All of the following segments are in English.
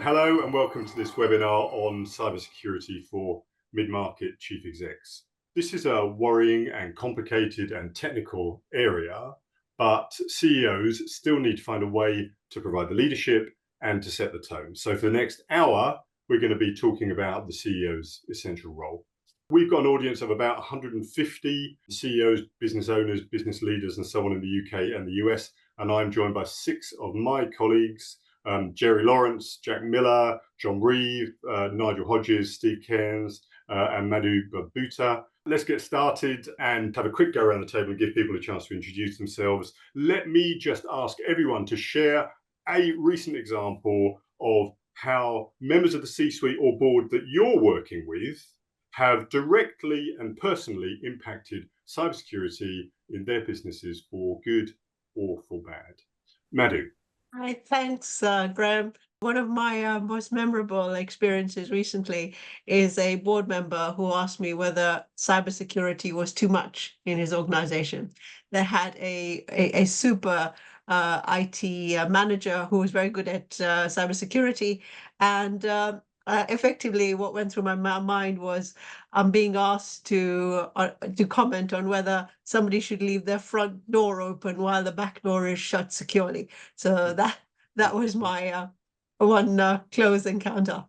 Hello and welcome to this webinar on cybersecurity for mid-market chief execs. This is a worrying and complicated and technical area, but CEOs still need to find a way to provide the leadership and to set the tone. So for the next hour, we're going to be talking about the CEO's essential role. We've got an audience of about 150 CEOs, business owners, business leaders, and so on in the UK and the US. And I'm joined by 6 of my colleagues, Jerry Lawrence, Jack Miller, John Reeve, Nigel Hodges, Steve Cairns, and Madhu Bhuta. Let's get started and have a quick go around the table and give people a chance to introduce themselves. Let me just ask everyone to share a recent example of how members of the C-suite or board that you're working with have directly and personally impacted cybersecurity in their businesses for good or for bad. Madhu. Hi, thanks, Graham. One of my most memorable experiences recently is a board member who asked me whether cybersecurity was too much in his organization. They had a super IT manager who was very good at cybersecurity, and effectively what went through my mind was I'm being asked to comment on whether somebody should leave their front door open while the back door is shut securely. So that was my one close encounter.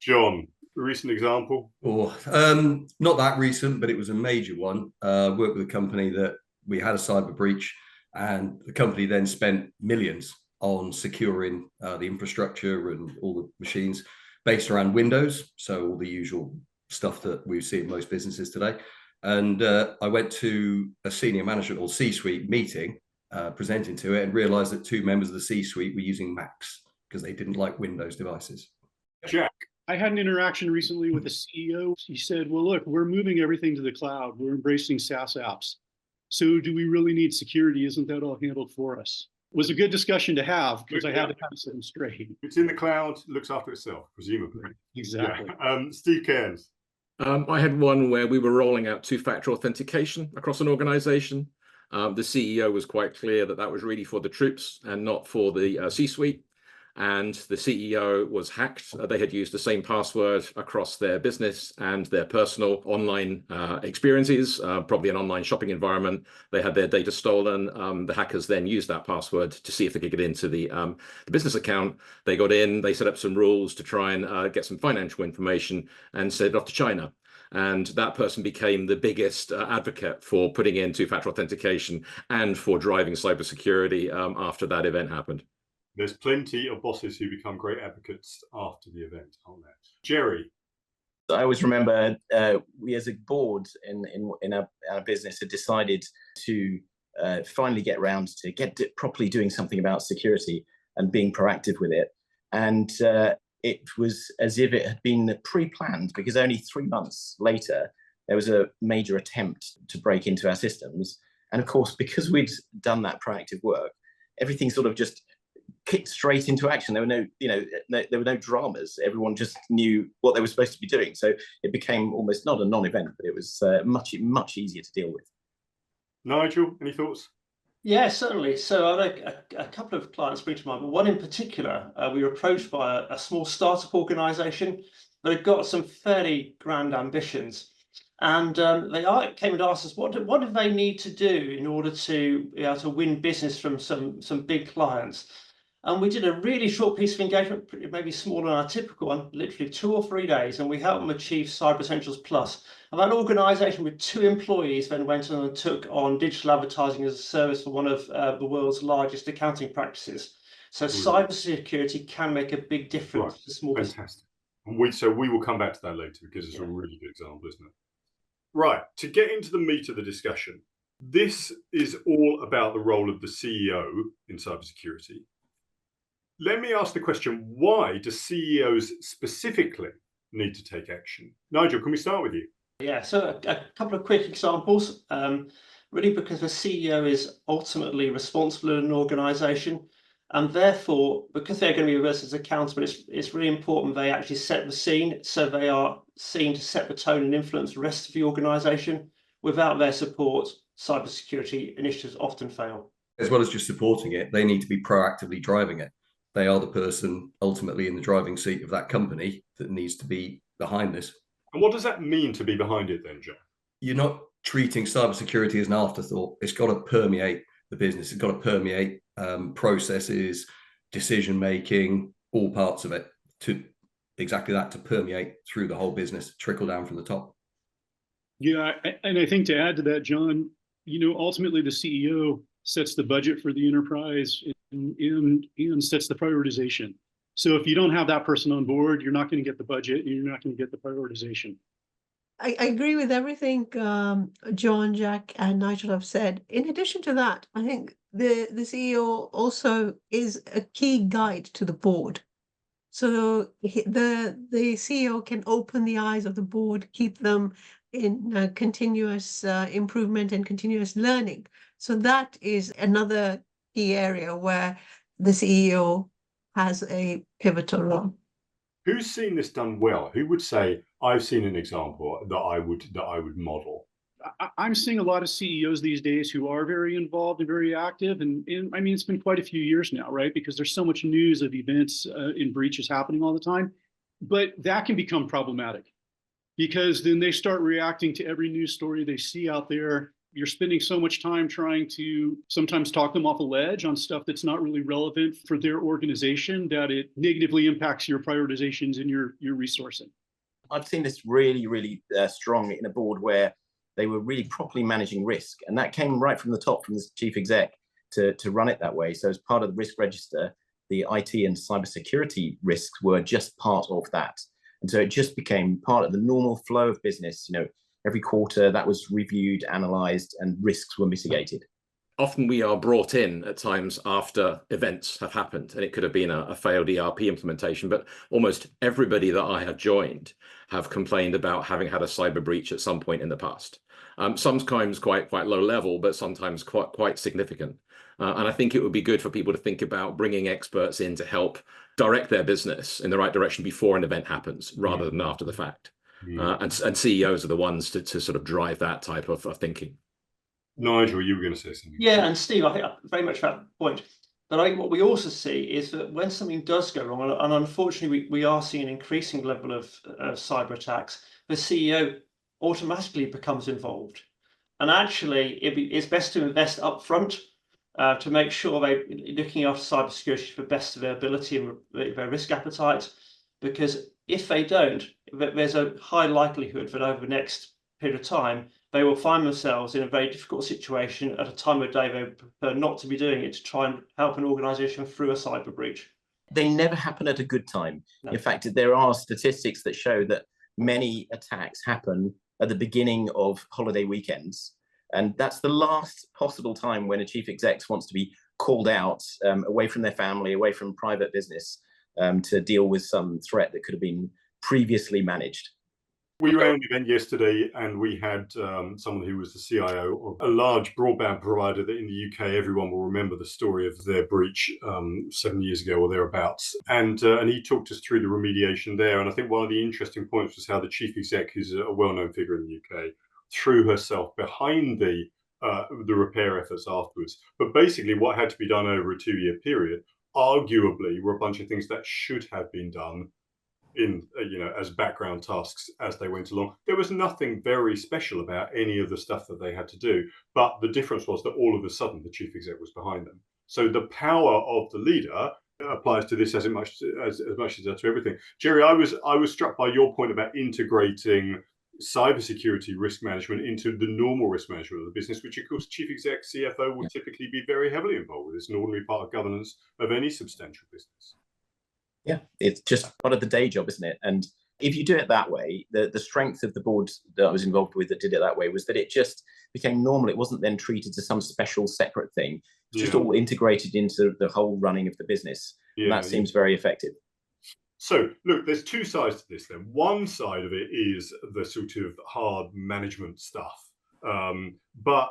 John, a recent example? Not that recent, but it was a major one. Worked with a company that we had a cyber breach, and the company then spent millions on securing the infrastructure and all the machines based around Windows. So all the usual stuff that we see in most businesses today. And I went to a senior management or C-suite meeting, presenting to it, and realized that 2 members of the C-suite were using Macs because they didn't like Windows devices. Jack. I had an interaction recently with the CEO. He said, well, look, we're moving everything to the cloud. We're embracing SaaS apps. So do we really need security? Isn't that all handled for us? It was a good discussion to have because I had to kind of set them straight. It's in the cloud, looks after itself, presumably. Exactly. Yeah. Steve Cairns. I had one where we were rolling out 2-factor authentication across an organization. The CEO was quite clear that that was really for the troops and not for the C-suite. And the CEO was hacked. They had used the same password across their business and their personal online experiences, probably an online shopping environment. They had their data stolen. The hackers then used that password to see if they could get into the business account. They got in, they set up some rules to try and get some financial information and sent it off to China. And that person became the biggest advocate for putting in 2-factor authentication and for driving cybersecurity after that event happened. There's plenty of bosses who become great advocates after the event, aren't there? Jerry. I always remember we as a board in our business had decided to finally get around to properly doing something about security and being proactive with it. And it was as if it had been pre-planned, because only 3 months later, there was a major attempt to break into our systems. And of course, because we'd done that proactive work, everything sort of just kicked straight into action. There were there were no dramas. Everyone just knew what they were supposed to be doing. So it became almost not a non-event, but it was much easier to deal with. Nigel, any thoughts? Yeah, certainly. So I had a couple of clients spring to mind, but one in particular, we were approached by a small startup organization that had got some fairly grand ambitions. And they came and asked us, what do they need to do in order to be able to win business from some big clients? And we did a really short piece of engagement, maybe smaller than our typical one, literally 2 or 3 days, and we helped them achieve Cyber Essentials Plus. And that organization with 2 employees then went on and took on digital advertising as a service for one of the world's largest accounting practices. So cybersecurity can make a big difference to small business. Fantastic. And we will come back to that later because it's a really good example, isn't it? Right, to get into the meat of the discussion, this is all about the role of the CEO in cybersecurity. Let me ask the question, why do CEOs specifically need to take action? Nigel, can we start with you? Yeah, so a couple of quick examples. Really because the CEO is ultimately responsible in an organization, and therefore, because they're going to be versus accountable, it's really important they actually set the scene, so they are seen to set the tone and influence the rest of the organization. Without their support, cybersecurity initiatives often fail. As well as just supporting it, they need to be proactively driving it. They are the person ultimately in the driving seat of that company that needs to be behind this. And what does that mean to be behind it then, Joe? You're not treating cybersecurity as an afterthought. It's got to permeate the business. It's got to permeate processes, decision making, all parts of it, to exactly that, to permeate through the whole business, trickle down from the top. Yeah, and I think to add to that, John, ultimately the CEO sets the budget for the enterprise and sets the prioritization. So if you don't have that person on board, you're not going to get the budget and you're not going to get the prioritization. I agree with everything John, Jack, and Nigel have said. In addition to that, I think the CEO also is a key guide to the board. So the CEO can open the eyes of the board, keep them in continuous improvement and continuous learning. So that is another key area where the CEO has a pivotal role. Who's seen this done well? Who would say, I've seen an example that I would model? I'm seeing a lot of CEOs these days who are very involved and very active. And I mean, it's been quite a few years now, right? Because there's so much news of events in breaches happening all the time. But that can become problematic because then they start reacting to every news story they see out there. You're spending so much time trying to sometimes talk them off a ledge on stuff that's not really relevant for their organization, that it negatively impacts your prioritizations and your resourcing. I've seen this really, really strong in a board where they were really properly managing risk. And that came right from the top, from the chief exec, to run it that way. So as part of the risk register, the IT and cybersecurity risks were just part of that. And so it just became part of the normal flow of business. Every quarter that was reviewed, analyzed, and risks were mitigated. Often we are brought in at times after events have happened, and it could have been a failed ERP implementation, but almost everybody that I have joined have complained about having had a cyber breach at some point in the past. Sometimes quite low level, but sometimes quite significant. And I think it would be good for people to think about bringing experts in to help direct their business in the right direction before an event happens, rather than after the fact. And CEOs are the ones to sort of drive that type of thinking. Nigel, you were going to say something. Yeah, and Steve, I think very much that point. But I think what we also see is that when something does go wrong, and unfortunately we are seeing an increasing level of cyber attacks, the CEO automatically becomes involved. And actually, it's best to invest upfront to make sure they're looking after cybersecurity to the best of their ability and their risk appetite. Because if they don't, there's a high likelihood that over the next period of time, they will find themselves in a very difficult situation at a time of day they prefer not to be doing it, to try and help an organization through a cyber breach. They never happen at a good time. No. In fact, there are statistics that show that many attacks happen at the beginning of holiday weekends. And that's the last possible time when a chief exec wants to be called out away from their family, away from private business, to deal with some threat that could have been previously managed. We were at an event yesterday and we had someone who was the CIO of a large broadband provider that in the UK, everyone will remember the story of their breach 7 years ago or thereabouts. And he talked us through the remediation there. And I think one of the interesting points was how the chief exec, who's a well-known figure in the UK, threw herself behind the repair efforts afterwards. But basically what had to be done over a 2-year period, arguably, were a bunch of things that should have been done in as background tasks as they went along. There was nothing very special about any of the stuff that they had to do, but the difference was that all of a sudden the chief exec was behind them. So the power of the leader applies to this as much as to everything. Jerry, I was struck by your point about integrating cybersecurity risk management into the normal risk management of the business, which of course chief exec, CFO would typically be very heavily involved with. It's an ordinary part of governance of any substantial business. Yeah, it's just part of the day job, isn't it? And if you do it that way, the strength of the board that I was involved with that did it that way was that it just became normal. It wasn't then treated as some special separate thing. It's just all integrated into the whole running of the business. And that seems very effective. So, look, there's two sides to this then. One side of it is the sort of hard management stuff. But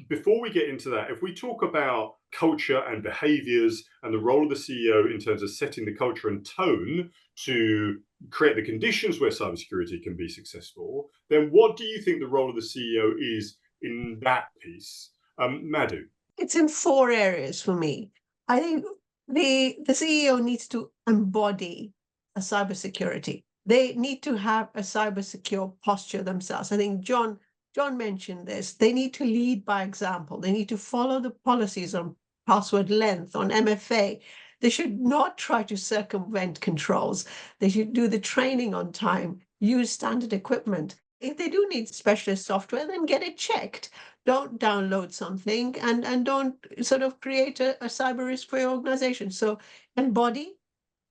before we get into that, if we talk about culture and behaviors and the role of the CEO in terms of setting the culture and tone to create the conditions where cybersecurity can be successful, then what do you think the role of the CEO is in that piece? Madhu? It's in 4 areas for me. I think the CEO needs to embody a cybersecurity. They need to have a cyber secure posture themselves. I think John mentioned this. They need to lead by example. They need to follow the policies on password length, on MFA. They should not try to circumvent controls. They should do the training on time, use standard equipment. If they do need specialist software, then get it checked. Don't download something and don't sort of create a cyber risk for your organization. So embody,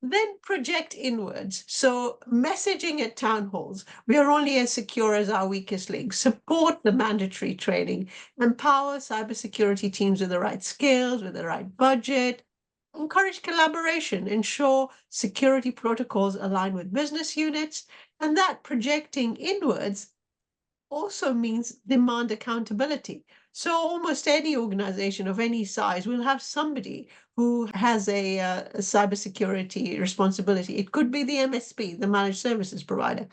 then project inwards. So messaging at town halls, we are only as secure as our weakest link. Support the mandatory training, empower cybersecurity teams with the right skills, with the right budget, encourage collaboration, ensure security protocols align with business units, and that projecting inwards also means demand accountability. So almost any organization of any size will have somebody who has a cybersecurity responsibility. It could be the MSP, the managed services provider.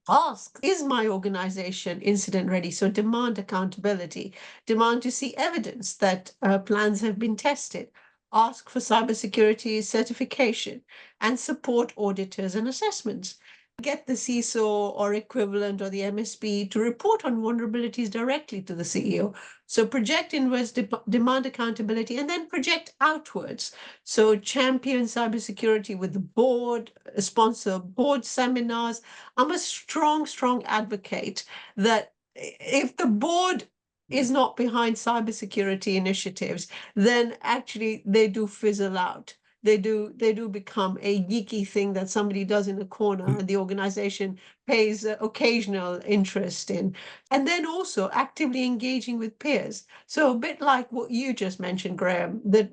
Ask, is my organization incident ready? So demand accountability, demand to see evidence that plans have been tested. Ask for cybersecurity certification and support auditors and assessments. Get the CISO or equivalent or the MSP to report on vulnerabilities directly to the CEO. So project inwards, demand accountability, and then project outwards. So champion cybersecurity with the board, sponsor board seminars. I'm a strong advocate that if the board is not behind cybersecurity initiatives, then actually they do fizzle out. They do become a geeky thing that somebody does in a corner and the organization pays occasional interest in. And then also actively engaging with peers. So a bit like what you just mentioned, Graham, the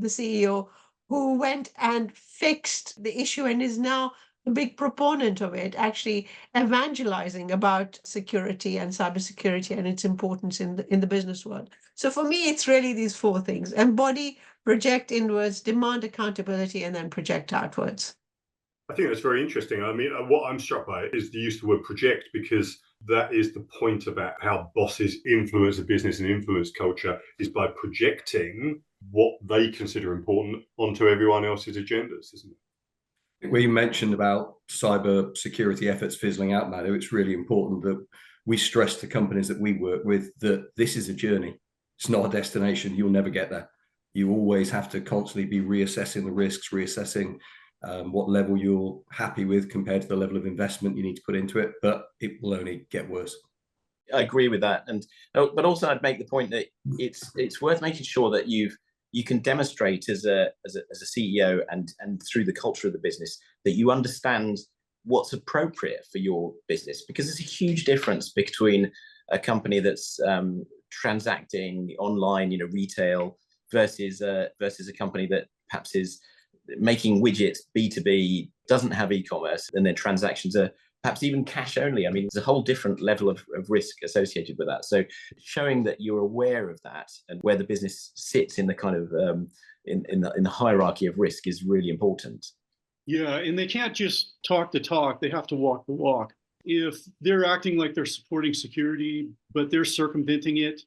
CEO who went and fixed the issue and is now a big proponent of it, actually evangelizing about security and cybersecurity and its importance in the business world. So for me, it's really these four things: embody, project inwards, demand accountability, and then project outwards. I think that's very interesting. I mean, what I'm struck by is the use of the word project, because that is the point about how bosses influence a business and influence culture, is by projecting what they consider important onto everyone else's agendas, isn't it? We mentioned about cyber security efforts fizzling out, Madhu. It's really important that we stress to companies that we work with that this is a journey. It's not a destination. You'll never get there. You always have to constantly be reassessing the risks, reassessing what level you're happy with compared to the level of investment you need to put into it, but it will only get worse. I agree with that, but also I'd make the point that it's worth making sure that you can demonstrate as a CEO and through the culture of the business that you understand what's appropriate for your business, because there's a huge difference between a company that's transacting online, retail, versus a company that perhaps is making widgets B2B, doesn't have e-commerce, and their transactions are perhaps even cash only. I mean, there's a whole different level of risk associated with that. So showing that you're aware of that and where the business sits in the kind of in the hierarchy of risk is really important. Yeah, and they can't just talk the talk, they have to walk the walk. If they're acting like they're supporting security, but they're circumventing it,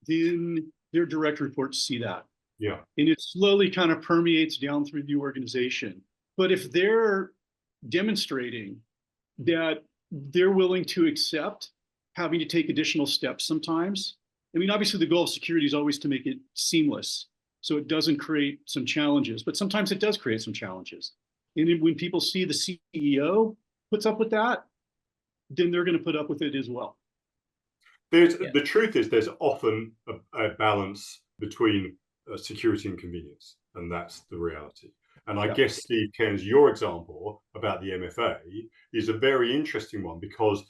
then their direct reports see that. Yeah. And it slowly kind of permeates down through the organization. But if they're demonstrating that they're willing to accept having to take additional steps sometimes, I mean, obviously the goal of security is always to make it seamless so it doesn't create some challenges, but sometimes it does create some challenges. And when people see the CEO puts up with that, then they're going to put up with it as well. The truth is there's often a balance between security and convenience, and that's the reality. And I guess, Steve Cairns, your example about the MFA is a very interesting one, because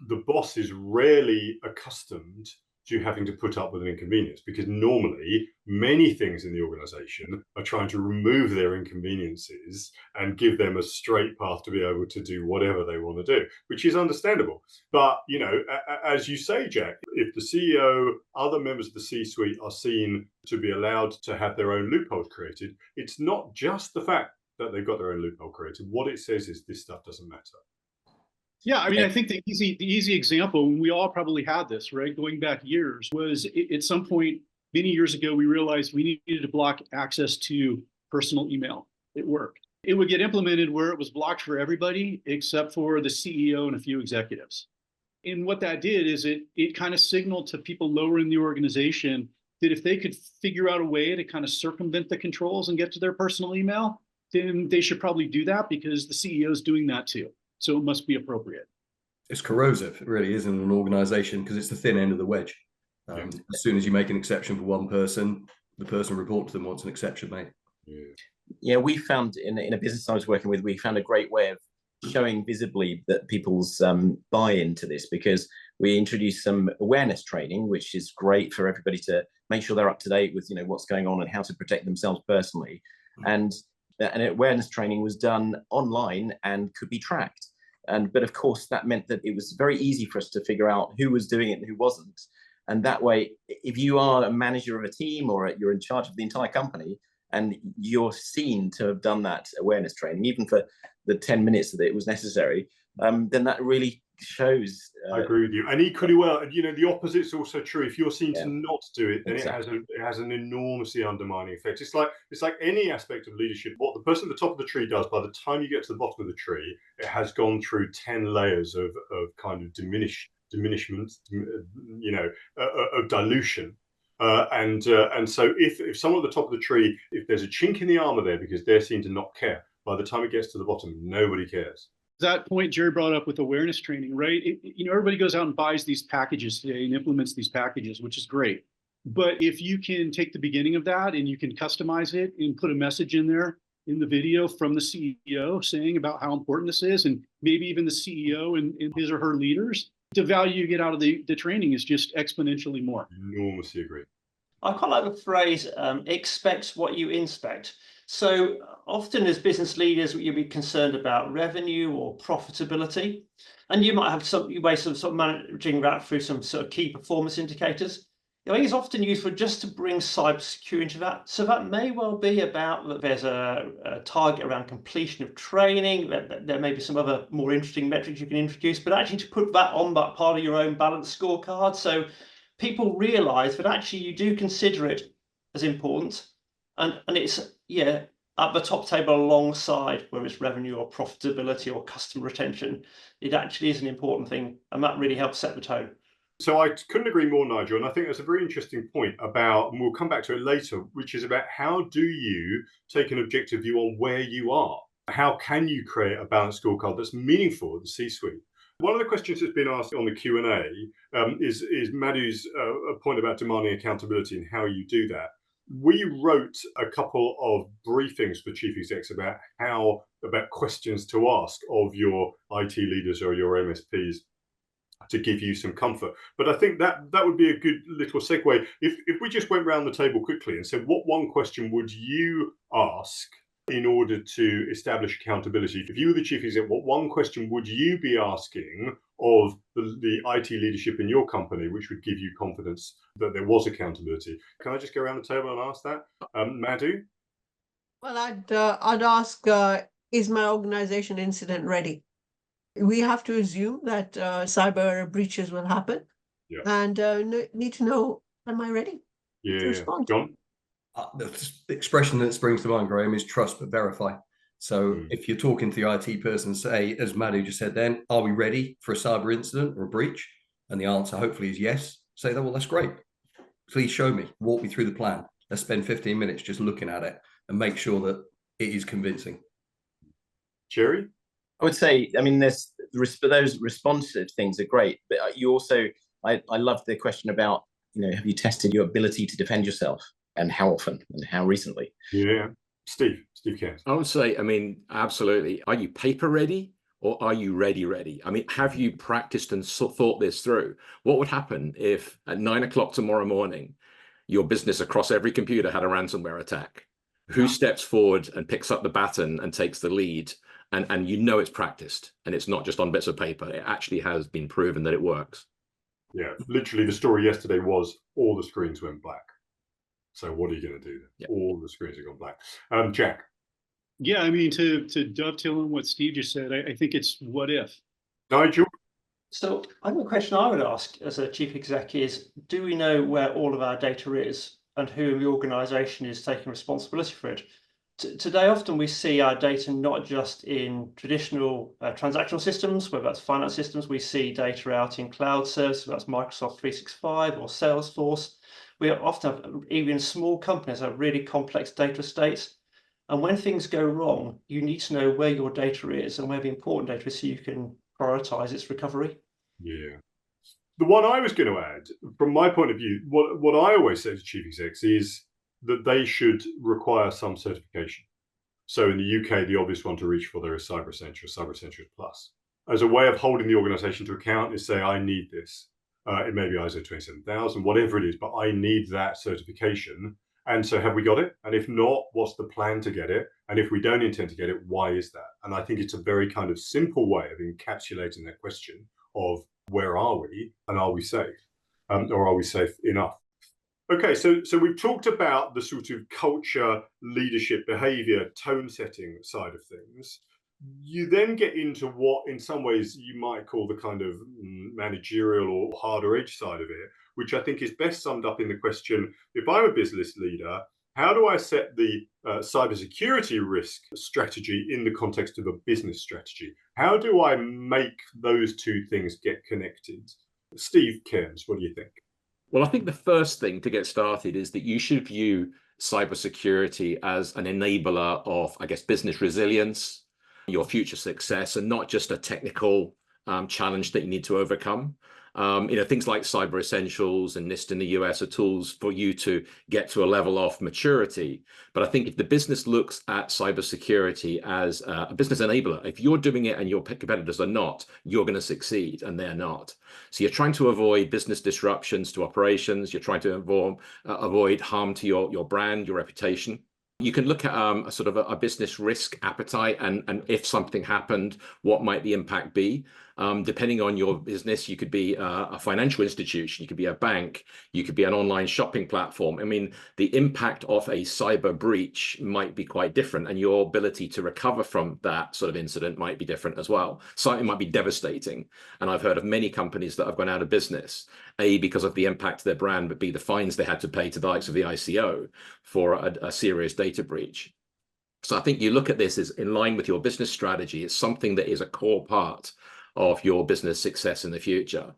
the boss is rarely accustomed to having to put up with an inconvenience, because normally many things in the organization are trying to remove their inconveniences and give them a straight path to be able to do whatever they want to do, which is understandable. But, as you say, Jack, if the CEO, other members of the C-suite are seen to be allowed to have their own loopholes created, it's not just the fact that they've got their own loophole created. What it says is this stuff doesn't matter. Yeah, I mean, I think the easy example, and we all probably had this, right, going back years, was at some point many years ago, we realized we needed to block access to personal email. It worked. It would get implemented where it was blocked for everybody except for the CEO and a few executives. And what that did is it kind of signaled to people lower in the organization that if they could figure out a way to kind of circumvent the controls and get to their personal email, then they should probably do that because the CEO is doing that too. So it must be appropriate. It's corrosive, it really is, in an organization because it's the thin end of the wedge. As soon as you make an exception for one person, the person report to them wants an exception made. Yeah, we found in a business I was working with, we found a great way of showing visibly that people's buy-in to this, because we introduced some awareness training, which is great for everybody to make sure they're up to date with what's going on and how to protect themselves personally. And an awareness training was done online and could be tracked. But of course, that meant that it was very easy for us to figure out who was doing it and who wasn't. And that way, if you are a manager of a team or you're in charge of the entire company and you're seen to have done that awareness training, even for the 10 minutes that it was necessary, then that really shows. I agree with you. And equally well, the opposite's also true. If you're seen to not do it, then Exactly. it has an enormously undermining effect. It's like any aspect of leadership. What the person at the top of the tree does, by the time you get to the bottom of the tree, it has gone through 10 layers of kind of diminishment, of dilution. And so if someone at the top of the tree, if there's a chink in the armor there because they're seen to not care, by the time it gets to the bottom, nobody cares. That point Jerry brought up with awareness training, right? Everybody goes out and buys these packages today and implements these packages, which is great. But if you can take the beginning of that and you can customize it and put a message in there in the video from the CEO saying about how important this is, and maybe even the CEO and his or her leaders, the value you get out of the training is just exponentially more. Enormously agree. I quite like the phrase, expect what you inspect. So often as business leaders, you'll be concerned about revenue or profitability, and you might have some ways of sort of managing that through some sort of key performance indicators. I think it's often useful just to bring cybersecurity into that. So that may well be about that there's a target around completion of training. There may be some other more interesting metrics you can introduce, but actually to put that on that part of your own balanced scorecard, so people realize that actually you do consider it as important, and it's at the top table alongside whether it's revenue or profitability or customer retention. It actually is an important thing, and that really helps set the tone. So I couldn't agree more, Nigel, and I think that's a very interesting point about, and we'll come back to it later, which is about how do you take an objective view on where you are? How can you create a balanced scorecard that's meaningful at the C-suite? One of the questions that's been asked on the Q&A is Madhu's point about demanding accountability and how you do that. We wrote a couple of briefings for chief execs about questions to ask of your IT leaders or your MSPs to give you some comfort. But I think that would be a good little segue. If we just went around the table quickly and said, what one question would you ask in order to establish accountability? If you were the chief exec, what one question would you be asking of the IT leadership in your company, which would give you confidence that there was accountability? Can I just go around the table and ask that? Madhu? Well, I'd ask, is my organization incident ready? We have to assume that cyber breaches will happen, and need to know, am I ready to respond? John? The expression that springs to mind, Graham, is trust but verify. So if you're talking to the IT person, say, as Madhu just said then, are we ready for a cyber incident or a breach? And the answer hopefully is yes. Say that, well, that's great. Please show me, walk me through the plan. Let's spend 15 minutes just looking at it and make sure that it is convincing. Jerry? I would say, I mean, those responsive things are great, but you also, I love the question about, have you tested your ability to defend yourself, and how often and how recently? Yeah. Steve Cairns. I would say, absolutely. Are you paper ready or are you ready? Have you practiced and thought this through? What would happen if at 9 o'clock tomorrow morning, your business across every computer had a ransomware attack? Who steps forward and picks up the baton and takes the lead? And it's practiced and it's not just on bits of paper. It actually has been proven that it works. Yeah, literally the story yesterday was all the screens went black. So what are you going to do then? Yeah. All the screens have gone black. Jack? Yeah, to dovetail on what Steve just said, I think it's what if. Nigel? So I think the question I would ask as a chief exec is, do we know where all of our data is and who in the organization is taking responsibility for it? Today, often we see our data not just in traditional transactional systems, whether that's finance systems. We see data out in cloud services, whether that's Microsoft 365 or Salesforce. We often have, even small companies have really complex data estates. And when things go wrong, you need to know where your data is and where the important data is so you can prioritize its recovery. Yeah. The one I was going to add, from my point of view, what I always say to chief execs is that they should require some certification. So in the UK, the obvious one to reach for there is Cyber Essentials, Cyber Essentials Plus. As a way of holding the organization to account is say, I need this. It may be ISO 27000, whatever it is, but I need that certification. And so have we got it? And if not, what's the plan to get it? And if we don't intend to get it, why is that? And I think it's a very kind of simple way of encapsulating that question of where are we and are we safe? Or are we safe enough? Okay, so we've talked about the sort of culture, leadership, behavior, tone setting side of things. You then get into what in some ways you might call the kind of managerial or harder edge side of it, which I think is best summed up in the question, if I'm a business leader, how do I set the cybersecurity risk strategy in the context of a business strategy? How do I make those two things get connected? Steve Cairns, what do you think? Well, I think the first thing to get started is that you should view cybersecurity as an enabler of, I guess, business resilience, your future success, and not just a technical challenge that you need to overcome. Things like Cyber Essentials and NIST in the US are tools for you to get to a level of maturity. But I think if the business looks at cybersecurity as a business enabler, if you're doing it and your competitors are not, you're going to succeed and they're not. So you're trying to avoid business disruptions to operations. You're trying to avoid harm to your brand, your reputation. You can look at a sort of a business risk appetite and if something happened, what might the impact be? Depending on your business, you could be a financial institution, you could be a bank, you could be an online shopping platform. I mean, the impact of a cyber breach might be quite different, and your ability to recover from that sort of incident might be different as well. So it might be devastating. And I've heard of many companies that have gone out of business, A, because of the impact to their brand, but B, the fines they had to pay to the likes of the ICO for a serious data breach. So I think you look at this as in line with your business strategy. It's something that is a core part of your business success in the future.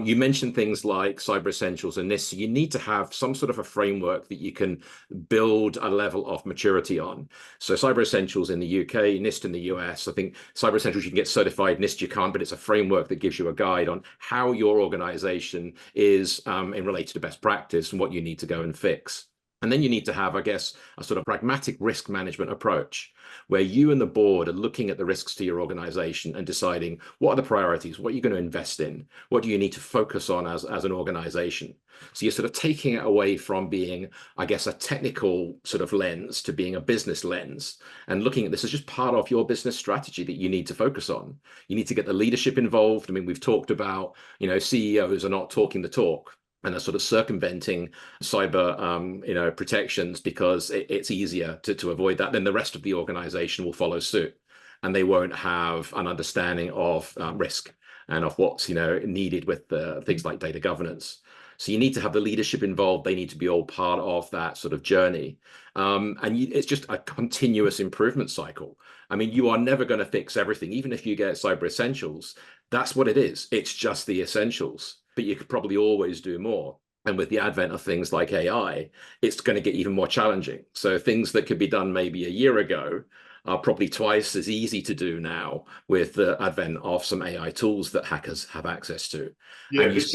You mentioned things like Cyber Essentials and NIST. So you need to have some sort of a framework that you can build a level of maturity on. So Cyber Essentials in the UK, NIST in the US. I think Cyber Essentials you can get certified, NIST you can't, but it's a framework that gives you a guide on how your organization is in relation to best practice and what you need to go and fix. And then you need to have, I guess, a sort of pragmatic risk management approach where you and the board are looking at the risks to your organization and deciding what are the priorities, what are you going to invest in, what do you need to focus on as an organization. So you're sort of taking it away from being, I guess, a technical sort of lens to being a business lens and looking at this as just part of your business strategy that you need to focus on. You need to get the leadership involved. I mean, we've talked about, CEOs are not talking the talk. And are sort of circumventing cyber, protections because it's easier to avoid that. Then the rest of the organization will follow suit, and they won't have an understanding of risk and of what's needed with things like data governance. So you need to have the leadership involved. They need to be all part of that sort of journey. It's just a continuous improvement cycle. I mean, you are never going to fix everything. Even if you get Cyber Essentials, that's what it is. It's just the essentials. But you could probably always do more. And with the advent of things like AI, it's going to get even more challenging. So things that could be done maybe a year ago are probably twice as easy to do now with the advent of some AI tools that hackers have access to. Yeah, just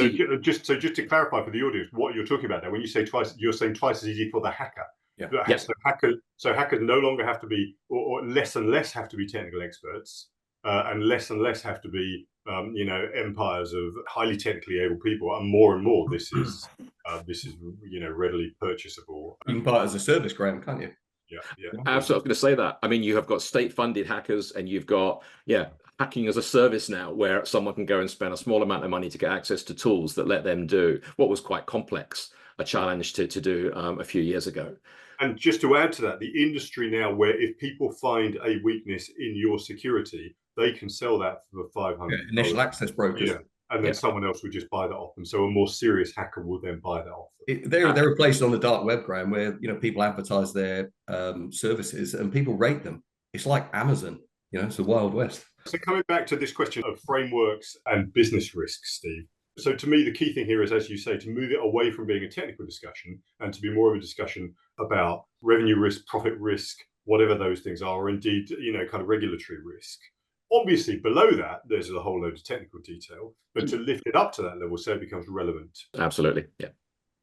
to clarify for the audience, what you're talking about there, when you say twice, you're saying twice as easy for the hacker. Yeah. Yes. So hackers no longer have to be, or less and less have to be technical experts, and less have to be empires of highly technically able people, and more this is readily purchasable. You can buy it as a service, Graham, can't you? Yeah. Absolutely. I was going to say that. I mean, you have got state-funded hackers, and you've got hacking as a service now, where someone can go and spend a small amount of money to get access to tools that let them do what was quite complex, a challenge to do a few years ago. And just to add to that, the industry now, where if people find a weakness in your security, they can sell that for $500. Initial access brokers. and then Yeah. someone else would just buy that off them. So a more serious hacker will then buy that off them. They're a place on the dark web, Graham, where people advertise their services and people rate them. It's like Amazon, it's the Wild West. So coming back to this question of frameworks and business risks, Steve. So to me, the key thing here is, as you say, to move it away from being a technical discussion and to be more of a discussion about revenue risk, profit risk, whatever those things are, or indeed, kind of regulatory risk. Obviously, below that, there's a whole load of technical detail, but to lift it up to that level so it becomes relevant. Absolutely, yeah.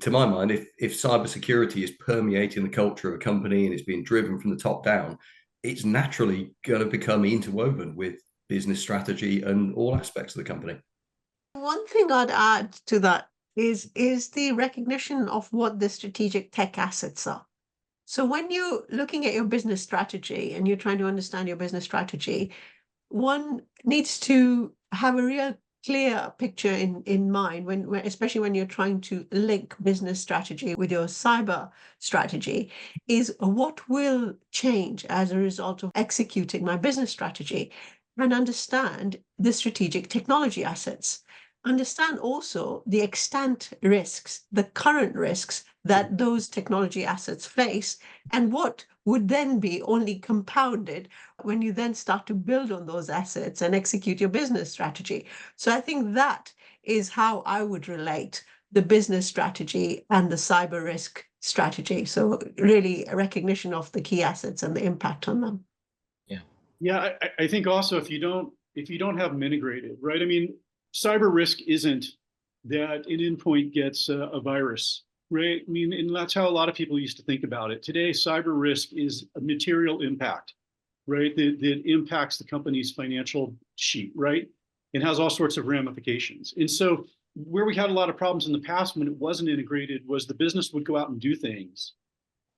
To my mind, if cybersecurity is permeating the culture of a company and it's being driven from the top down, it's naturally going to become interwoven with business strategy and all aspects of the company. One thing I'd add to that is the recognition of what the strategic tech assets are. So when you're looking at your business strategy and you're trying to understand your business strategy, one needs to have a real clear picture in mind when especially when you're trying to link business strategy with your cyber strategy, is what will change as a result of executing my business strategy, and understand the strategic technology assets. Understand also the extant risks, the current risks that those technology assets face, and what would then be only compounded when you then start to build on those assets and execute your business strategy. So I think that is how I would relate the business strategy and the cyber risk strategy. So really a recognition of the key assets and the impact on them. Yeah, I think also if you don't have them integrated, right? I mean, cyber risk isn't that an endpoint gets a virus, right? I mean, and that's how a lot of people used to think about it. Today, cyber risk is a material impact, right? That impacts the company's financial sheet, right? It has all sorts of ramifications. And so where we had a lot of problems in the past when it wasn't integrated was the business would go out and do things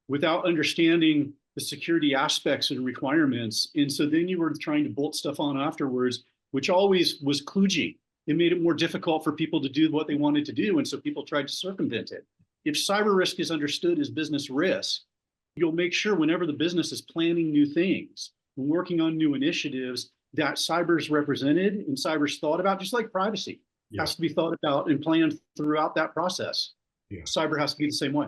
without understanding the security aspects and requirements. And so then you were trying to bolt stuff on afterwards, which always was kludgy. It made it more difficult for people to do what they wanted to do. And so people tried to circumvent it. If cyber risk is understood as business risk, you'll make sure whenever the business is planning new things and working on new initiatives, that cyber is represented and cyber is thought about, just like privacy has to be thought about and planned throughout that process. Cyber has to be the same way.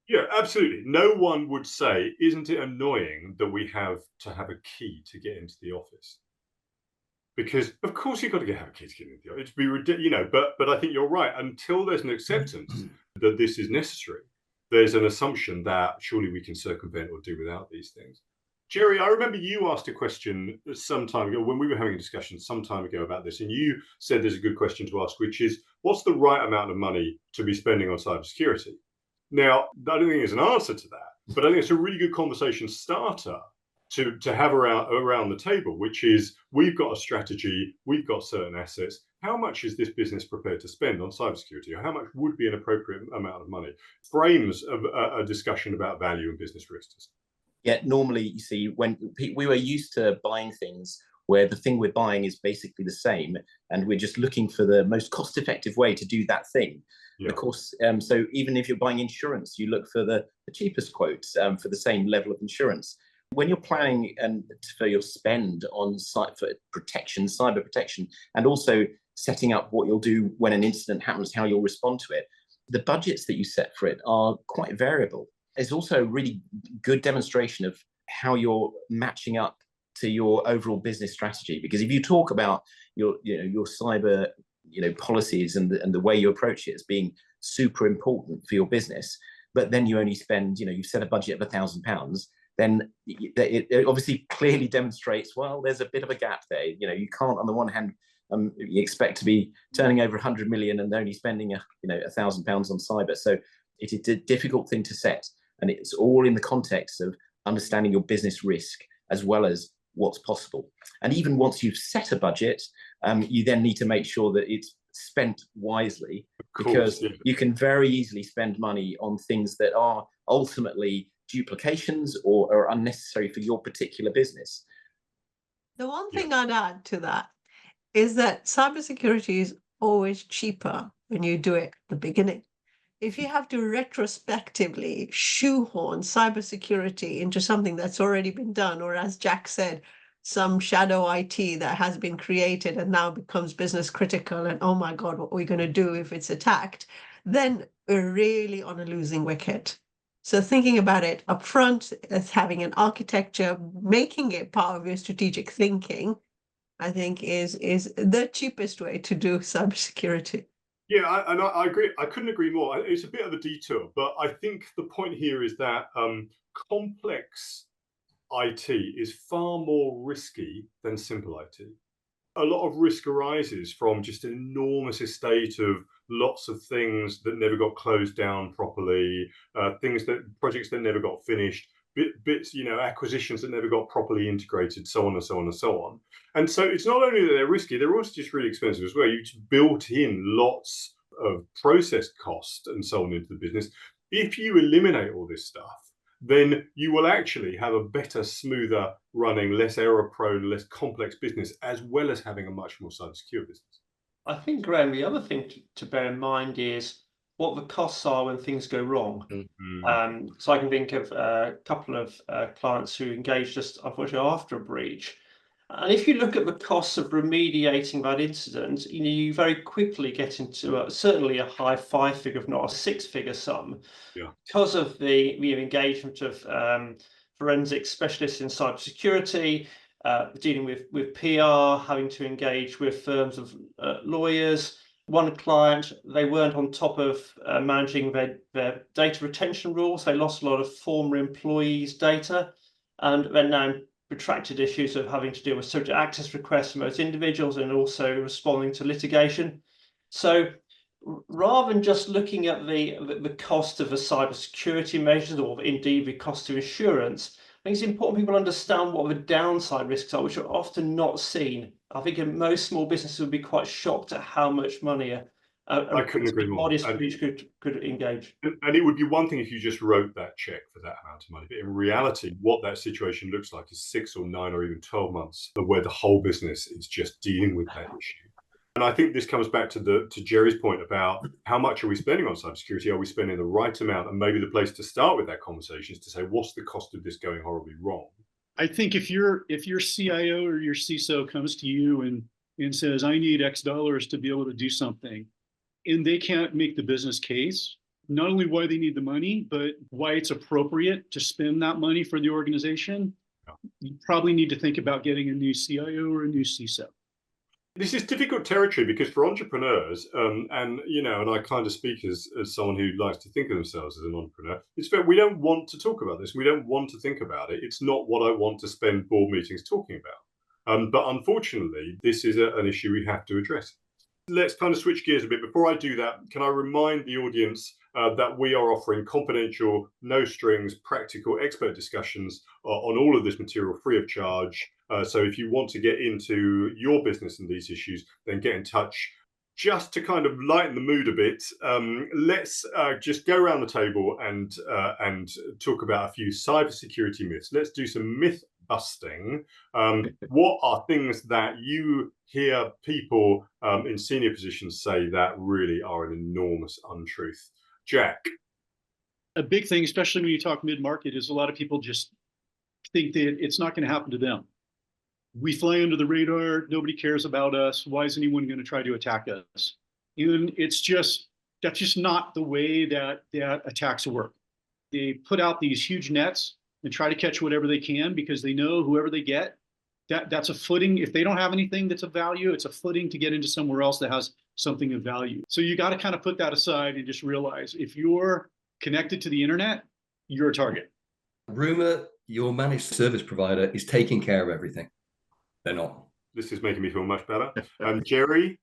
Yeah, absolutely. No one would say, isn't it annoying that we have to have a key to get into the office? Because of course you've got to have a key to get into the office. It'd be ridiculous, but I think you're right. Until there's an acceptance that this is necessary, there's an assumption that surely we can circumvent or do without these things. Jerry, I remember you asked a question some time ago when we were having a discussion some time ago about this, and you said there's a good question to ask, which is, what's the right amount of money to be spending on cybersecurity? Now, I don't think there's an answer to that, but I think it's a really good conversation starter to have around the table, which is, we've got a strategy, we've got certain assets. How much is this business prepared to spend on cybersecurity? Or how much would be an appropriate amount of money? Frames of a discussion about value and business risks. Yeah, normally, you see, when we were used to buying things where the thing we're buying is basically the same, and we're just looking for the most cost-effective way to do that thing. Yeah. Of course, so even if you're buying insurance, you look for the cheapest quotes for the same level of insurance. When you're planning for your spend on site for protection, cyber protection, and also setting up what you'll do when an incident happens, how you'll respond to it, the budgets that you set for it are quite variable. It's also a really good demonstration of how you're matching up to your overall business strategy. Because if you talk about your cyber policies and the way you approach it as being super important for your business, but then you only spend, you've set a budget of £1,000, then it obviously clearly demonstrates, well, there's a bit of a gap there. You can't, on the one hand, you expect to be turning over 100 million and only spending £1,000 on cyber. So it is a difficult thing to set, and it's all in the context of understanding your business risk as well as what's possible. And even once you've set a budget, you then need to make sure that it's spent wisely, because you can very easily spend money on things that are ultimately duplications or are unnecessary for your particular business. The one thing I'd add to that is that cybersecurity is always cheaper when you do it at the beginning. If you have to retrospectively shoehorn cybersecurity into something that's already been done, or as Jack said, some shadow IT that has been created and now becomes business critical, and oh my God, what are we going to do if it's attacked? Then we're really on a losing wicket. So thinking about it upfront as having an architecture, making it part of your strategic thinking, I think is the cheapest way to do cybersecurity. Yeah, I agree. I couldn't agree more. It's a bit of a detour, but I think the point here is that complex IT is far more risky than simple IT. A lot of risk arises from just an enormous estate of lots of things that never got closed down properly, projects that never got finished, bits, acquisitions that never got properly integrated, so on and so on and so on. And so it's not only that they're risky, they're also just really expensive as well. You just built in lots of process cost and so on into the business. If you eliminate all this stuff, then you will actually have a better, smoother running, less error prone, less complex business, as well as having a much more cybersecure business. I think, Graham, the other thing to bear in mind is what the costs are when things go wrong. Mm-hmm. So I can think of a couple of clients who engaged us, unfortunately, after a breach. And if you look at the costs of remediating that incident, you very quickly get into certainly a high 5-figure, if not a 6-figure sum, because of the engagement of forensic specialists in cybersecurity, dealing with PR, having to engage with firms of lawyers. One client, they weren't on top of managing their data retention rules. They lost a lot of former employees' data, and they're now protracted issues of having to deal with subject access requests from those individuals and also responding to litigation. So rather than just looking at the cost of the cybersecurity measures, or indeed the cost of insurance, I think it's important people understand what the downside risks are, which are often not seen. I think most small businesses would be quite shocked at how much money I couldn't agree more. Modest breach could engage. And it would be one thing if you just wrote that check for that amount of money, but in reality, what that situation looks like is 6 or 9 or even 12 months where the whole business is just dealing with that issue. And I think this comes back to Jerry's point about how much are we spending on cybersecurity? Are we spending the right amount? And maybe the place to start with that conversation is to say, what's the cost of this going horribly wrong? I think if your CIO or your CISO comes to you and says, I need X dollars to be able to do something, and they can't make the business case, not only why they need the money, but why it's appropriate to spend that money for the organization, you probably need to think about getting a new CIO or a new CISO. This is difficult territory because for entrepreneurs, and I kind of speak as someone who likes to think of themselves as an entrepreneur, we don't want to talk about this. We don't want to think about it. It's not what I want to spend board meetings talking about. But unfortunately, this is an issue we have to address. Let's kind of switch gears a bit. Before I do that, can I remind the audience that we are offering confidential, no strings, practical expert discussions on all of this material free of charge. So if you want to get into your business and these issues, then get in touch. Just to kind of lighten the mood a bit, let's just go around the table and talk about a few cybersecurity myths. Let's do some myth busting. What are things that you hear people in senior positions say that really are an enormous untruth? Jack. A big thing, especially when you talk mid-market, is a lot of people just think that it's not going to happen to them. We fly under the radar. Nobody cares about us. Why is anyone going to try to attack us? And that's just not the way that attacks work. They put out these huge nets and try to catch whatever they can because they know whoever they get, that's a footing. If they don't have anything that's of value, it's a footing to get into somewhere else that has something of value. So you got to kind of put that aside and just realize if you're connected to the internet, you're a target. Rumor your managed service provider is taking care of everything. They're not. This is making me feel much better. Jerry?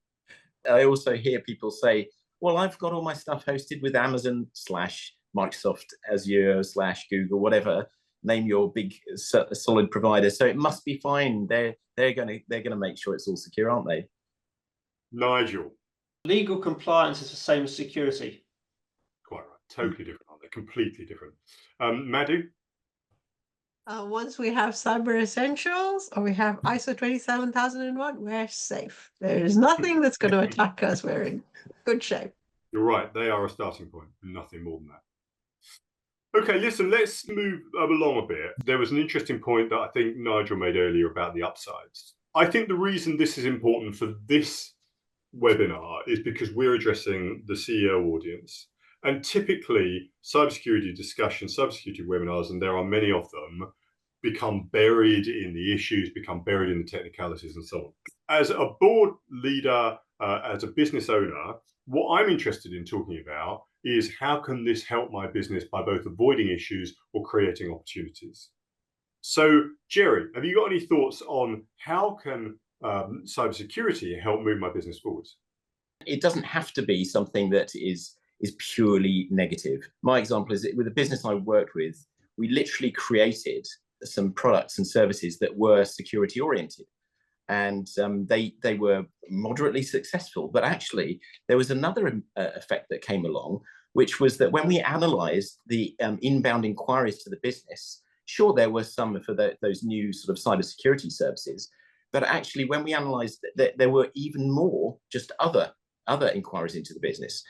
I also hear people say, well, I've got all my stuff hosted with Amazon / Microsoft Azure / Google, whatever. Name your big solid provider. So it must be fine. They're gonna make sure it's all secure, aren't they? Nigel. Legal compliance is the same as security. Quite right. Totally different, aren't they? Completely different. Madhu? Once we have Cyber Essentials or we have ISO 27001, we're safe. There is nothing that's going to attack us. We're in good shape. You're right. They are a starting point. Nothing more than that. Okay, listen, let's move along a bit. There was an interesting point that I think Nigel made earlier about the upsides. I think the reason this is important for this webinar is because we're addressing the CEO audience. And typically, cybersecurity discussions, cybersecurity webinars, and there are many of them, become buried in the issues, become buried in the technicalities and so on. As a board leader, as a business owner, what I'm interested in talking about is how can this help my business by both avoiding issues or creating opportunities. So, Jerry, have you got any thoughts on how can cybersecurity help move my business forwards? It doesn't have to be something that is purely negative. My example is that with the business I worked with, we literally created some products and services that were security oriented, and they were moderately successful. But actually, there was another effect that came along, which was that when we analysed the inbound inquiries to the business, sure, there were some for those new sort of cybersecurity services, but actually, when we analysed that, there were even more just other inquiries into the business.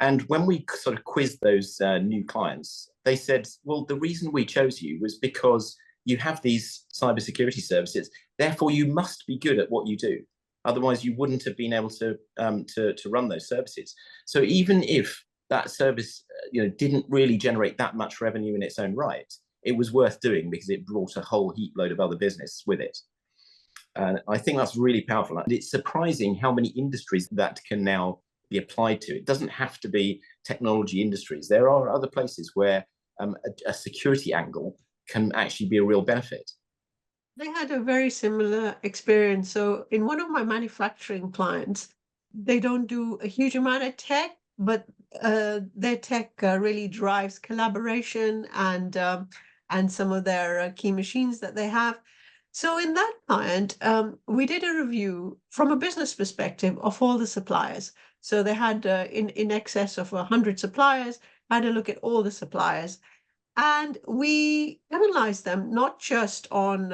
And when we sort of quizzed those new clients, they said, well, the reason we chose you was because you have these cybersecurity services, therefore you must be good at what you do. Otherwise, you wouldn't have been able to run those services. So even if that service didn't really generate that much revenue in its own right, it was worth doing because it brought a whole heap load of other business with it. And I think that's really powerful. And it's surprising how many industries that can now be applied to. It doesn't have to be technology industries. There are other places where a security angle can actually be a real benefit. They had a very similar experience. So in one of my manufacturing clients, they don't do a huge amount of tech, but their tech really drives collaboration and some of their key machines that they have. So in that client, we did a review from a business perspective of all the suppliers. So they had in excess of 100 suppliers, had a look at all the suppliers. And we analyzed them not just on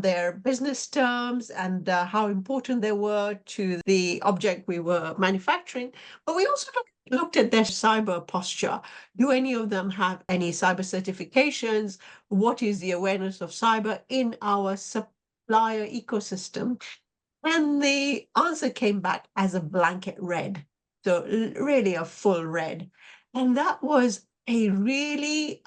their business terms and how important they were to the object we were manufacturing, but we also looked at their cyber posture. Do any of them have any cyber certifications? What is the awareness of cyber in our supplier ecosystem? And the answer came back as a blanket red. So really a full red. And that was a really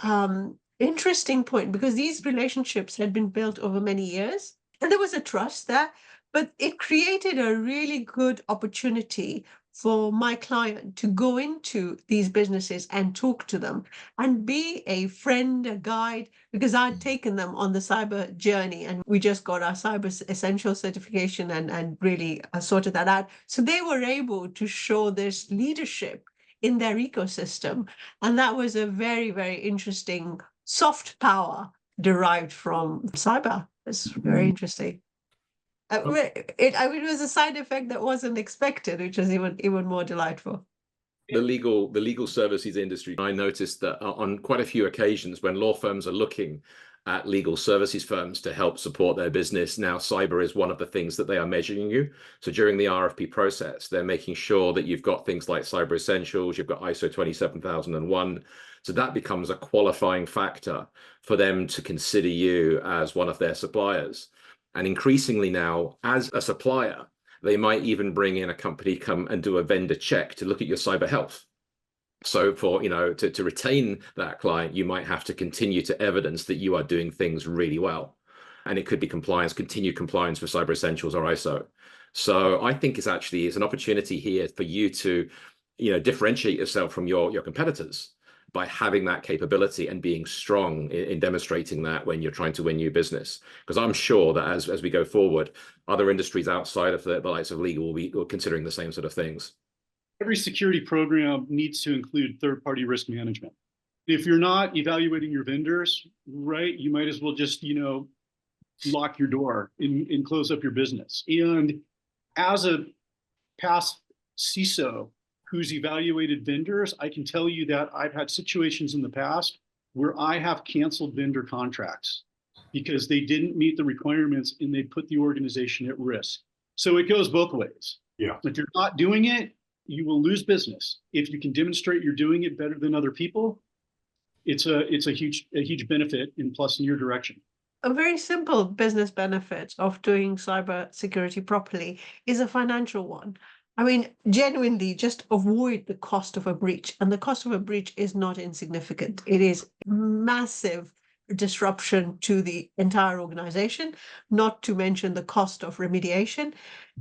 interesting point because these relationships had been built over many years and there was a trust there, but it created a really good opportunity for my client to go into these businesses and talk to them and be a friend, a guide, because I'd taken them on the cyber journey and we just got our cyber essential certification and really sorted that out. So they were able to show this leadership in their ecosystem. And that was a very, very interesting soft power derived from cyber. It's very interesting. It was a side effect that wasn't expected, which was even more delightful. The legal services industry, I noticed that on quite a few occasions when law firms are looking at legal services firms to help support their business, now cyber is one of the things that they are measuring you. So during the RFP process, they're making sure that you've got things like Cyber Essentials, you've got ISO 27001. So that becomes a qualifying factor for them to consider you as one of their suppliers. And increasingly now, as a supplier, they might even bring in a company, come and do a vendor check to look at your cyber health. So for, to retain that client, you might have to continue to evidence that you are doing things really well. And it could be compliance, continued compliance with Cyber Essentials or ISO. So I think it's an opportunity here for you to, differentiate yourself from your competitors by having that capability and being strong in demonstrating that when you're trying to win new business. Because I'm sure that as we go forward, other industries outside of the likes of legal will be considering the same sort of things. Every security program needs to include third-party risk management. If you're not evaluating your vendors, right, you might as well just, lock your door and close up your business. And as a past CISO who's evaluated vendors, I can tell you that I've had situations in the past where I have canceled vendor contracts because they didn't meet the requirements and they put the organization at risk. So it goes both ways. Yeah. If you're not doing it, you will lose business. If you can demonstrate you're doing it better than other people, it's a huge benefit and plus in your direction. A very simple business benefit of doing cyber security properly is a financial one. I mean, genuinely, just avoid the cost of a breach. And the cost of a breach is not insignificant. It is massive disruption to the entire organization, not to mention the cost of remediation.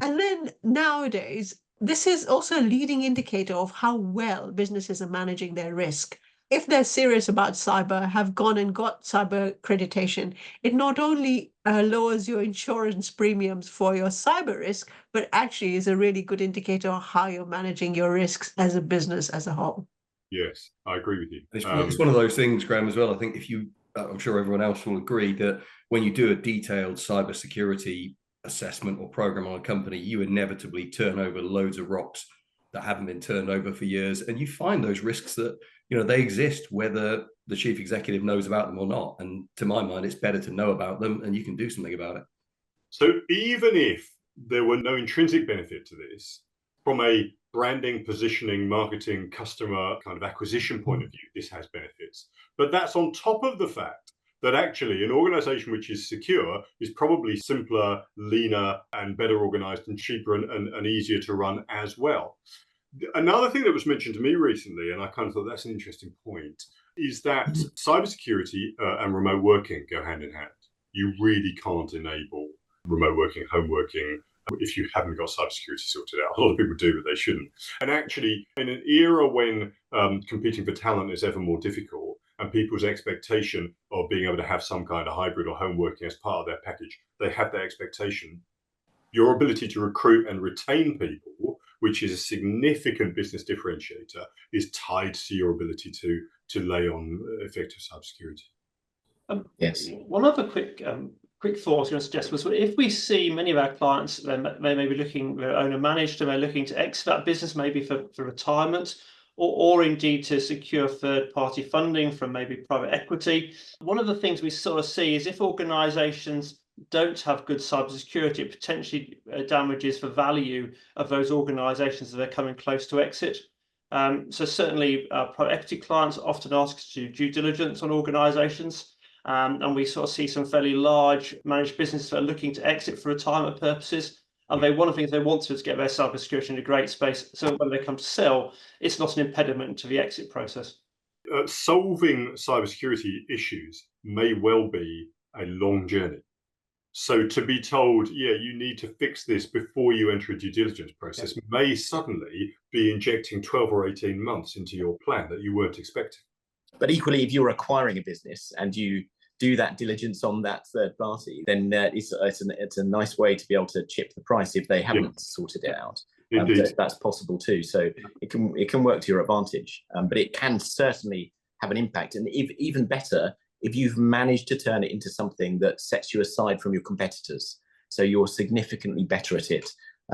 And then nowadays, this is also a leading indicator of how well businesses are managing their risk. If they're serious about cyber, have gone and got cyber accreditation, it not only lowers your insurance premiums for your cyber risk, but actually is a really good indicator of how you're managing your risks as a business as a whole. Yes, I agree with you. It's one of those things, Graham, as well. I think I'm sure everyone else will agree that when you do a detailed cybersecurity assessment or program on a company, you inevitably turn over loads of rocks that haven't been turned over for years, and you find those risks that they exist whether the chief executive knows about them or not. And to my mind, it's better to know about them and you can do something about it. So even if there were no intrinsic benefit to this, from a branding, positioning, marketing, customer kind of acquisition point of view, this has benefits. But that's on top of the fact that actually an organization which is secure is probably simpler, leaner, and better organized and cheaper and easier to run as well. Another thing that was mentioned to me recently, and I kind of thought that's an interesting point, is that cybersecurity and remote working go hand in hand. You really can't enable remote working, home working, if you haven't got cybersecurity sorted out. A lot of people do, but they shouldn't. And actually, in an era when competing for talent is ever more difficult and people's expectation of being able to have some kind of hybrid or home working as part of their package, they have that expectation. Your ability to recruit and retain people, which is a significant business differentiator, is tied to your ability to lay on effective cybersecurity. Yes. One other quick thought I was going to suggest was, if we see many of our clients, they may be looking, they're owner managed, and they're looking to exit that business maybe for retirement, or indeed to secure third-party funding from maybe private equity. One of the things we sort of see is if organizations don't have good cybersecurity, it potentially damages the value of those organizations that are coming close to exit. So certainly private equity clients often ask us to do due diligence on organizations. And we sort of see some fairly large managed businesses that are looking to exit for retirement purposes. And one of the things they want to is get their cybersecurity in a great space. So when they come to sell, it's not an impediment to the exit process. Solving cybersecurity issues may well be a long journey. So to be told, yeah, you need to fix this before you enter a due diligence process may suddenly be injecting 12 or 18 months into your plan that you weren't expecting. But equally, if you're acquiring a business and you do that diligence on that third party, then it's a nice way to be able to chip the price if they haven't sorted it out. That's possible too. So it can work to your advantage, but it can certainly have an impact. And even better, if you've managed to turn it into something that sets you aside from your competitors, so you're significantly better at it.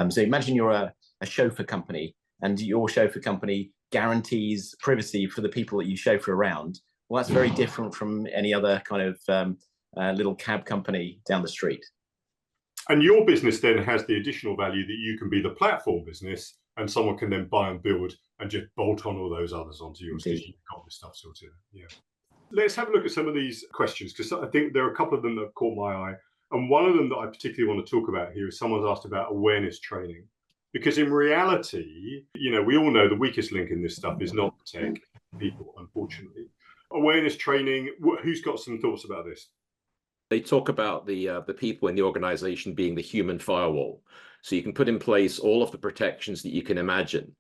So imagine you're a chauffeur company, and your chauffeur company guarantees privacy for the people that you chauffeur around. Well, that's very different from any other kind of little cab company down the street. And your business then has the additional value that you can be the platform business, and someone can then buy and build and just bolt on all those others onto yours because you've got this stuff sorted. Yeah. Let's have a look at some of these questions, because I think there are a couple of them that have caught my eye. And one of them that I particularly want to talk about here is someone's asked about awareness training. Because in reality, we all know the weakest link in this stuff is not the tech people, unfortunately. Awareness training, who's got some thoughts about this? They talk about the people in the organization being the human firewall. So you can put in place all of the protections that you can imagine.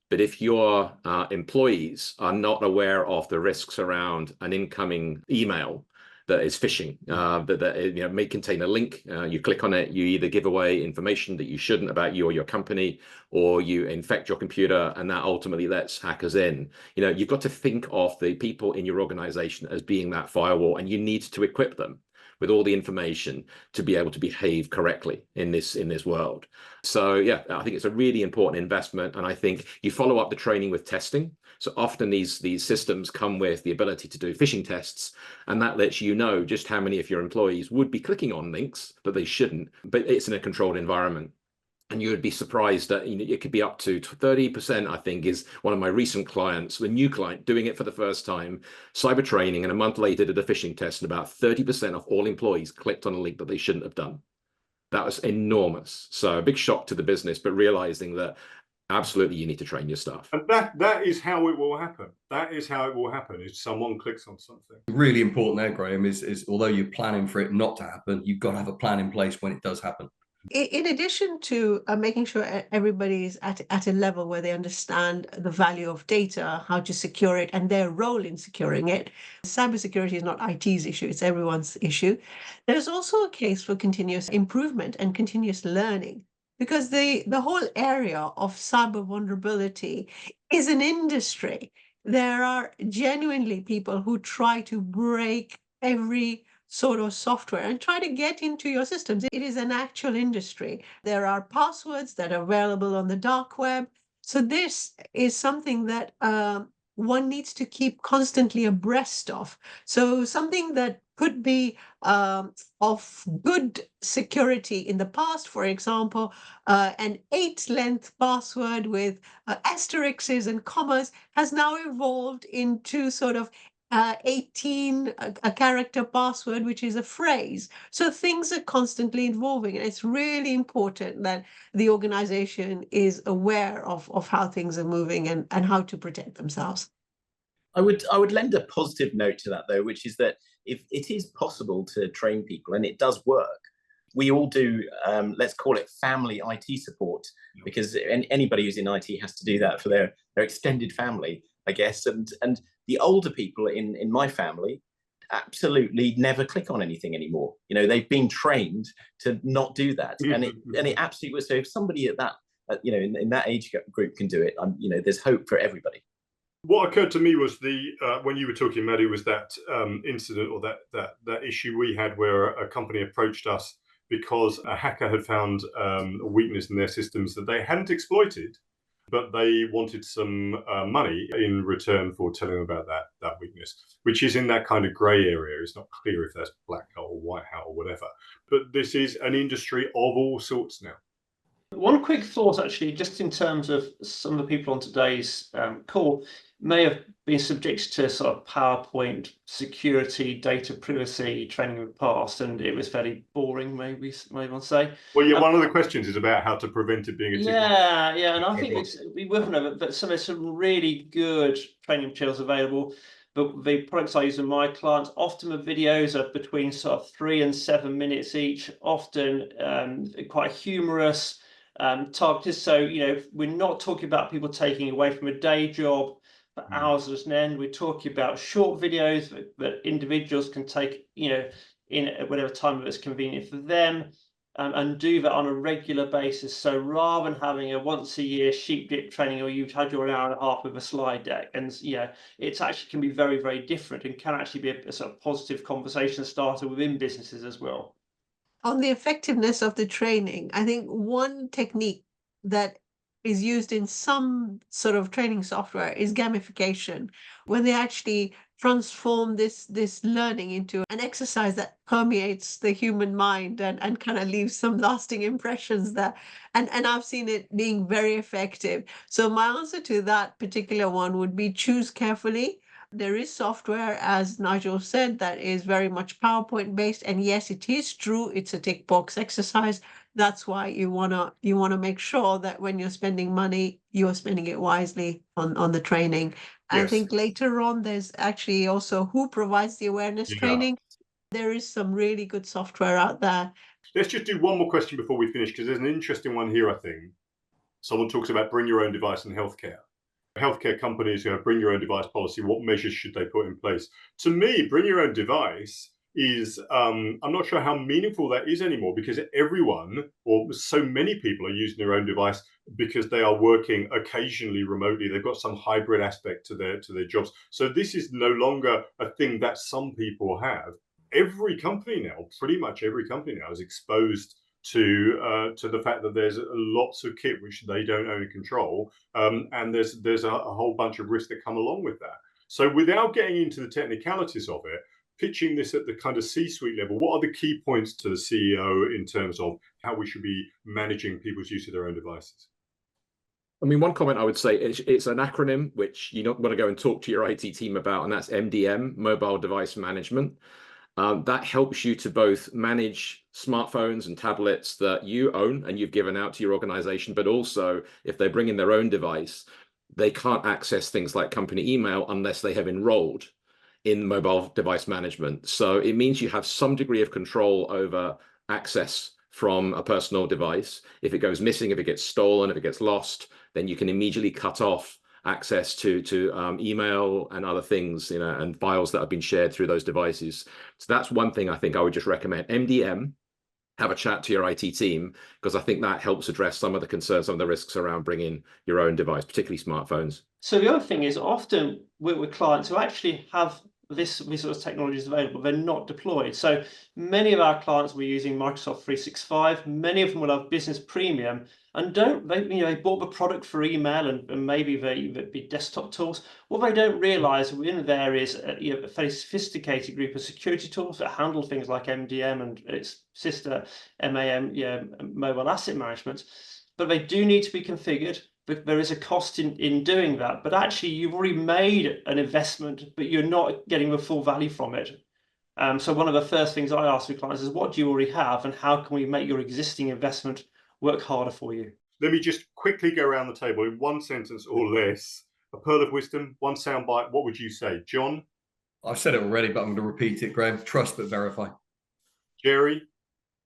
But if your employees are not aware of the risks around an incoming email that is phishing, that may contain a link, you click on it, you either give away information that you shouldn't about you or your company, or you infect your computer, and that ultimately lets hackers in. You've got to think of the people in your organization as being that firewall, and you need to equip them with all the information to be able to behave correctly in this world. So yeah, I think it's a really important investment, and I think you follow up the training with testing. So often these systems come with the ability to do phishing tests, and that lets you know just how many of your employees would be clicking on links that they shouldn't, but it's in a controlled environment. And you would be surprised that it could be up to 30%, I think, is one of my recent clients, a new client doing it for the first time, cyber training, and a month later did a phishing test, and about 30% of all employees clicked on a link that they shouldn't have done. That was enormous. So a big shock to the business, but realizing that absolutely you need to train your staff. And that is how it will happen. That is how it will happen, is someone clicks on something. Really important there, Graham, is although you're planning for it not to happen, you've got to have a plan in place when it does happen. In addition to making sure everybody's at a level where they understand the value of data, how to secure it, and their role in securing it, cybersecurity is not IT's issue, it's everyone's issue. There's also a case for continuous improvement and continuous learning, because the whole area of cyber vulnerability is an industry. There are genuinely people who try to break every sort of software and try to get into your systems. It is an actual industry. There are passwords that are available on the dark web. So this is something that one needs to keep constantly abreast of. So something that could be of good security in the past, for example, an 8-length password with asterisks and commas has now evolved into sort of 18 a character password, which is a phrase. So things are constantly evolving, and it's really important that the organization is aware of how things are moving and how to protect themselves. I would lend a positive note to that, though, which is that if it is possible to train people, and it does work, we all do, let's call it family IT support, because anybody who's in IT has to do that for their extended family, I guess. And the older people in my family absolutely never click on anything anymore. They've been trained to not do that. And it absolutely was. So if somebody at that, in that age group can do it, there's hope for everybody. What occurred to me was when you were talking, Maddie, was that incident or that issue we had where a company approached us because a hacker had found a weakness in their systems that they hadn't exploited, but they wanted some money in return for telling them about that weakness, which is in that kind of grey area. It's not clear if that's black hat or white hat or whatever. But this is an industry of all sorts now. One quick thought, actually, just in terms of some of the people on today's call may have been subjected to sort of PowerPoint security, data privacy training in the past, and it was fairly boring, maybe one say. Well, yeah, one of the questions is about how to prevent it being a ticket. Yeah, and I think we working on it, but there's some really good training materials available. But the products I use in my clients, often the videos are between sort of 3 and 7 minutes each, often quite humorous, targeted. So, we're not talking about people taking away from a day job for hours at an end. We're talking about short videos that individuals can take, in at whatever time it's convenient for them, and do that on a regular basis. So rather than having a once a year sheep dip training, or you've had your hour and a half with a slide deck, and it's actually can be very, very different and can actually be a sort of positive conversation starter within businesses as well. On the effectiveness of the training, I think one technique that is used in some sort of training software is gamification, when they actually transform this learning into an exercise that permeates the human mind and kind of leaves some lasting impressions there. And I've seen it being very effective. So my answer to that particular one would be choose carefully. There is software, as Nigel said, that is very much PowerPoint based. And yes, it is true, it's a tick box exercise. That's why you wanna make sure that when you're spending money, you're spending it wisely on the training. I think later on, there's actually also who provides the awareness training. There is some really good software out there. Let's just do one more question before we finish, because there's an interesting one here, I think. Someone talks about bring your own device in healthcare. Healthcare companies who have bring your own device policy, what measures should they put in place? To me, bring your own device is, I'm not sure how meaningful that is anymore, because everyone, or so many people, are using their own device because they are working occasionally remotely. They've got some hybrid aspect to their jobs. So this is no longer a thing that some people have. Every company now, pretty much every company now, is exposed to the fact that there's lots of kit which they don't own and control, and there's a whole bunch of risks that come along with that. So without getting into the technicalities of it, pitching this at the kind of C-suite level, what are the key points to the CEO in terms of how we should be managing people's use of their own devices? I mean, one comment I would say it's an acronym which you don't want to go and talk to your IT team about, and that's MDM, Mobile Device Management. That helps you to both manage smartphones and tablets that you own and you've given out to your organization, but also if they bring in their own device, they can't access things like company email unless they have enrolled in mobile device management. So it means you have some degree of control over access from a personal device. If it goes missing, if it gets stolen, if it gets lost, then you can immediately cut off access to email and other things, and files that have been shared through those devices. So that's one thing I think I would just recommend. MDM, have a chat to your IT team, because I think that helps address some of the concerns, some of the risks around bringing your own device, particularly smartphones. So the other thing is often with clients who actually have these sort of technologies available, they're not deployed. So many of our clients were using Microsoft 365. Many of them will have Business Premium and they bought the product for email and maybe they be desktop tools. What they don't realize within there is a very sophisticated group of security tools that handle things like MDM and its sister MAM, mobile asset management, but they do need to be configured. But there is a cost in doing that. But actually, you've already made an investment, but you're not getting the full value from it. So one of the first things I ask with clients is, what do you already have, and how can we make your existing investment work harder for you? Let me just quickly go around the table in one sentence or less. A pearl of wisdom, one soundbite. What would you say, John? I've said it already, but I'm going to repeat it, Graham. Trust but verify. Jerry?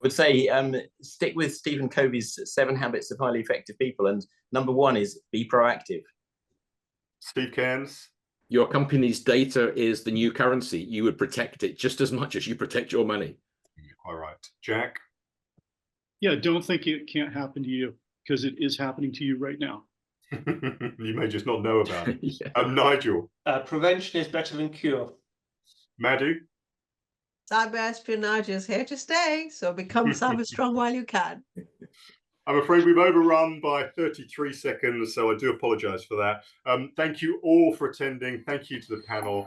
Would say stick with Stephen Covey's 7 Habits of Highly Effective People, and number 1 is be proactive. Steve Cairns? Your company's data is the new currency. You would protect it just as much as you protect your money. You're quite right. Jack? Yeah, don't think it can't happen to you, because it is happening to you right now. You may just not know about it. Yeah. Nigel? Prevention is better than cure. Madhu? Cyber espionage is here to stay, so become cyber strong while you can. I'm afraid we've overrun by 33 seconds, so I do apologize for that. Thank you all for attending. Thank you to the panel.